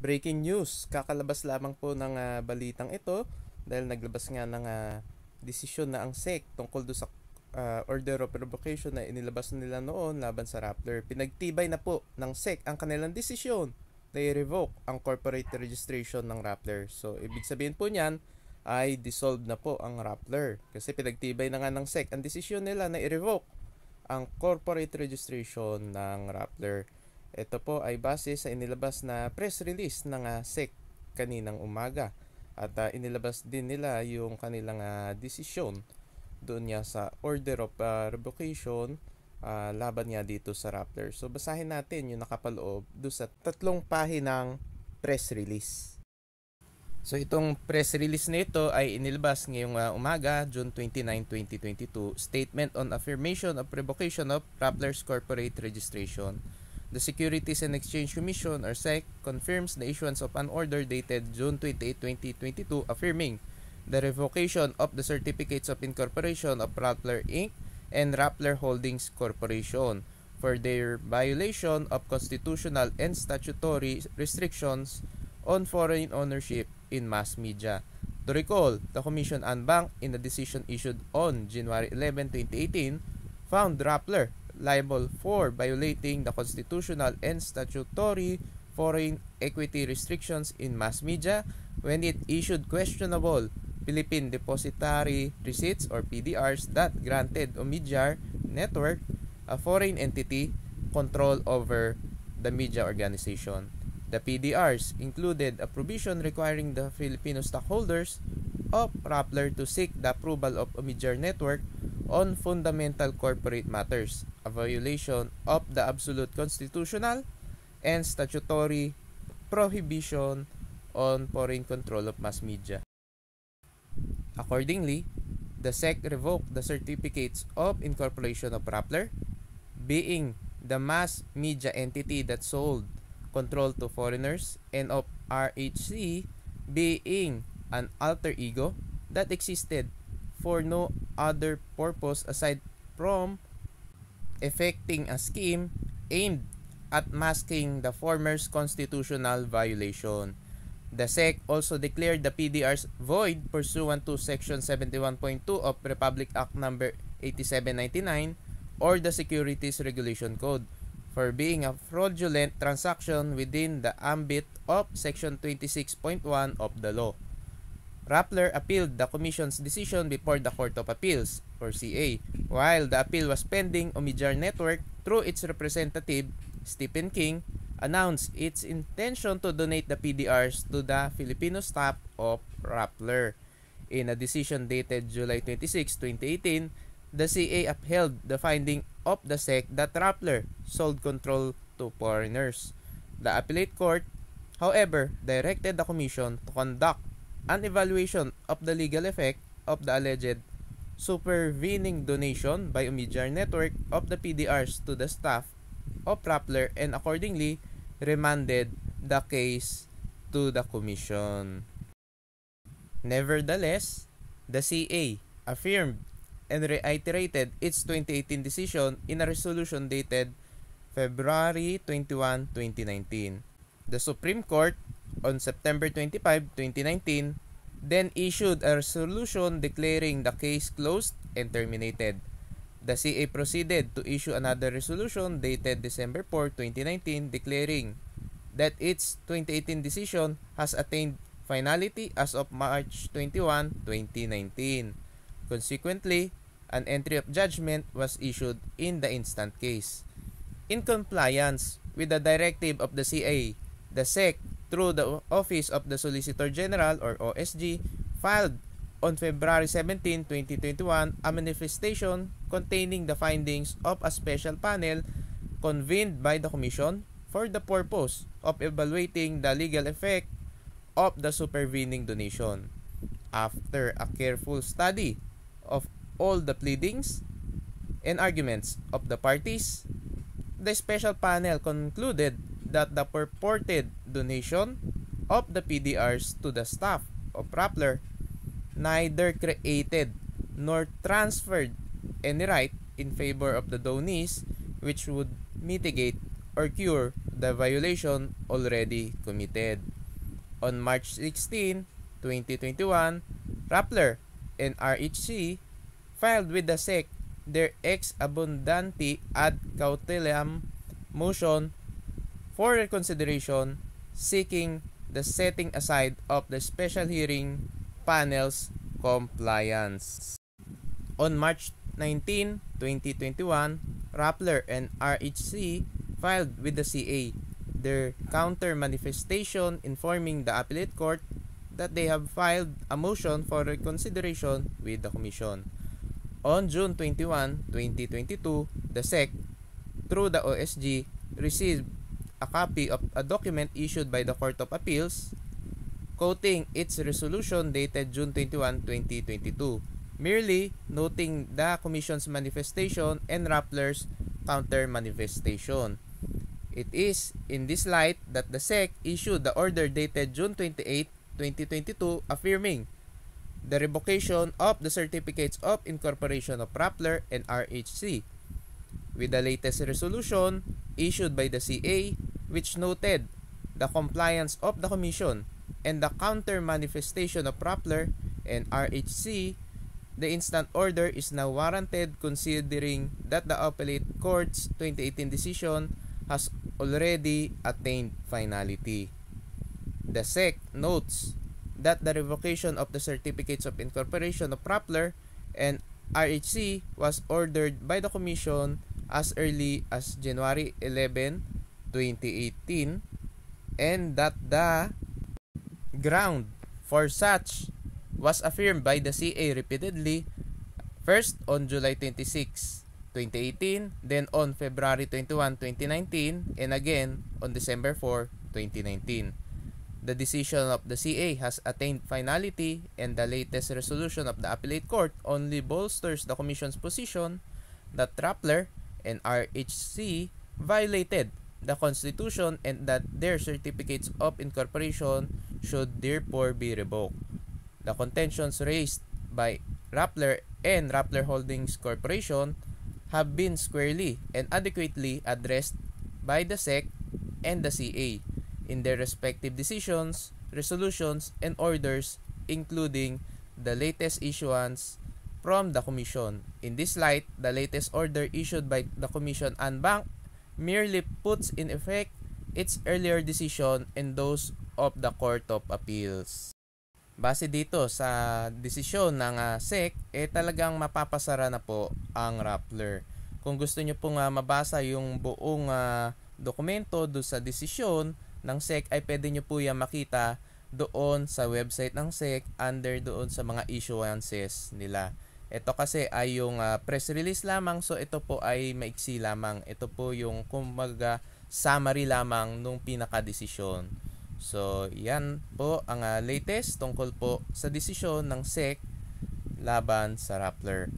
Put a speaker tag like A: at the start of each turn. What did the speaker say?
A: Breaking news, kakalabas lamang po ng balitang ito dahil naglabas nga ng desisyon na ang SEC tungkol do sa order of revocation na inilabas nila noon laban sa Rappler. Pinagtibay na po ng SEC ang kanilang desisyon na i-revoke ang corporate registration ng Rappler. So, ibig sabihin po niyan ay dissolved na po ang Rappler kasi pinagtibay na nga ng SEC ang desisyon nila na i-revoke ang corporate registration ng Rappler. Ito po ay base sa inilabas na press release ng SEC kaninang umaga. At inilabas din nila yung kanilang desisyon doon niya sa order of revocation laban niya dito sa Rappler. So basahin natin yung nakapaloob doon sa 3 pahinang press release. So itong press release na ito ay inilabas ngayong umaga, June 29, 2022. Statement on affirmation of revocation of Rappler's corporate registration. The Securities and Exchange Commission or SEC confirms the issuance of an order dated June 28, 2022 affirming the revocation of the certificates of incorporation of Rappler Inc. and Rappler Holdings Corporation for their violation of constitutional and statutory restrictions on foreign ownership in mass media. To recall, the Commission en banc in a decision issued on January 11, 2018 found Rappler liable for violating the constitutional and statutory foreign equity restrictions in mass media when it issued questionable Philippine Depositary Receipts or PDRs that granted Omidyar Network, a foreign entity, control over the media organization. The PDRs included a provision requiring the Filipino stockholders of Rappler to seek the approval of Omidyar Network on fundamental corporate matters, a violation of the absolute constitutional and statutory prohibition on foreign control of mass media. Accordingly, the SEC revoked the certificates of incorporation of Rappler, being the mass media entity that sold control to foreigners, and of RHC being an alter ego that existed for no other purpose aside from effecting a scheme aimed at masking the former's constitutional violation. The SEC also declared the PDRs void pursuant to Section 71.2 of Republic Act No. 8799 or the Securities Regulation Code for being a fraudulent transaction within the ambit of Section 26.1 of the law. Rappler appealed the Commission's decision before the Court of Appeals, or CA. While the appeal was pending, Omidyar Network, through its representative, Stephen King, announced its intention to donate the PDRs to the Filipino staff of Rappler. In a decision dated July 26, 2018, the CA upheld the finding of the SEC that Rappler sold control to foreigners. The appellate court, however, directed the Commission to conduct an evaluation of the legal effect of the alleged supervening donation by Omidyar Network of the PDRs to the staff of Rappler and accordingly remanded the case to the Commission. Nevertheless, the CA affirmed and reiterated its 2018 decision in a resolution dated February 21, 2019. The Supreme Court on September 25, 2019, then issued a resolution declaring the case closed and terminated. The CA proceeded to issue another resolution dated December 4, 2019, declaring that its 2018 decision has attained finality as of March 21, 2019. Consequently, an entry of judgment was issued in the instant case. In compliance with the directive of the CA, the SEC, through the Office of the Solicitor General or OSG, filed on February 17, 2021 a manifestation containing the findings of a special panel convened by the Commission for the purpose of evaluating the legal effect of the supervening donation. After a careful study of all the pleadings and arguments of the parties, the special panel concluded that the purported donation of the PDRs to the staff of Rappler neither created nor transferred any right in favor of the donees which would mitigate or cure the violation already committed. On March 16, 2021, Rappler and RHC filed with the SEC their ex abundante ad cautelam motion for reconsideration, seeking the setting aside of the special hearing panel's compliance. On March 19, 2021, Rappler and RHC filed with the CA their counter manifestation informing the appellate court that they have filed a motion for reconsideration with the Commission. On June 21, 2022, the SEC, through the OSG, received a copy of a document issued by the Court of Appeals quoting its resolution dated June 21, 2022, merely noting the Commission's manifestation and Rappler's counter manifestation. It is in this light that the SEC issued the order dated June 28, 2022 affirming the revocation of the certificates of incorporation of Rappler and RHC, with the latest resolution issued by the CA which noted the compliance of the Commission and the counter manifestation of Rappler and RHC. The instant order is now warranted considering that the appellate court's 2018 decision has already attained finality. The SEC notes that the revocation of the certificates of incorporation of Rappler and RHC was ordered by the Commission as early as January 11, 2018, and that the ground for such was affirmed by the CA repeatedly, first on July 26, 2018, then on February 21, 2019, and again on December 4, 2019. The decision of the CA has attained finality, and the latest resolution of the appellate court only bolsters the Commission's position that Rappler and RHC violated the Constitution and that their certificates of incorporation should therefore be revoked. The contentions raised by Rappler and Rappler Holdings Corporation have been squarely and adequately addressed by the SEC and the CA in their respective decisions, resolutions, and orders, including the latest issuance from the Commission. In this light, the latest order issued by the Commission en banc merely puts in effect its earlier decision and those of the Court of Appeals. Base dito sa desisyon ng SEC, talagang mapapasara na po ang Rappler. Kung gusto nyo pong mabasa yung buong dokumento do sa desisyon ng SEC, ay pwede nyo po yan makita doon sa website ng SEC under doon sa mga issuances nila. Ito kasi ay yung press release lamang, so ito po ay maiksi lamang. Ito po yung kumbaga summary lamang nung pinaka-desisyon. So, yan po ang latest tungkol po sa desisyon ng SEC laban sa Rappler.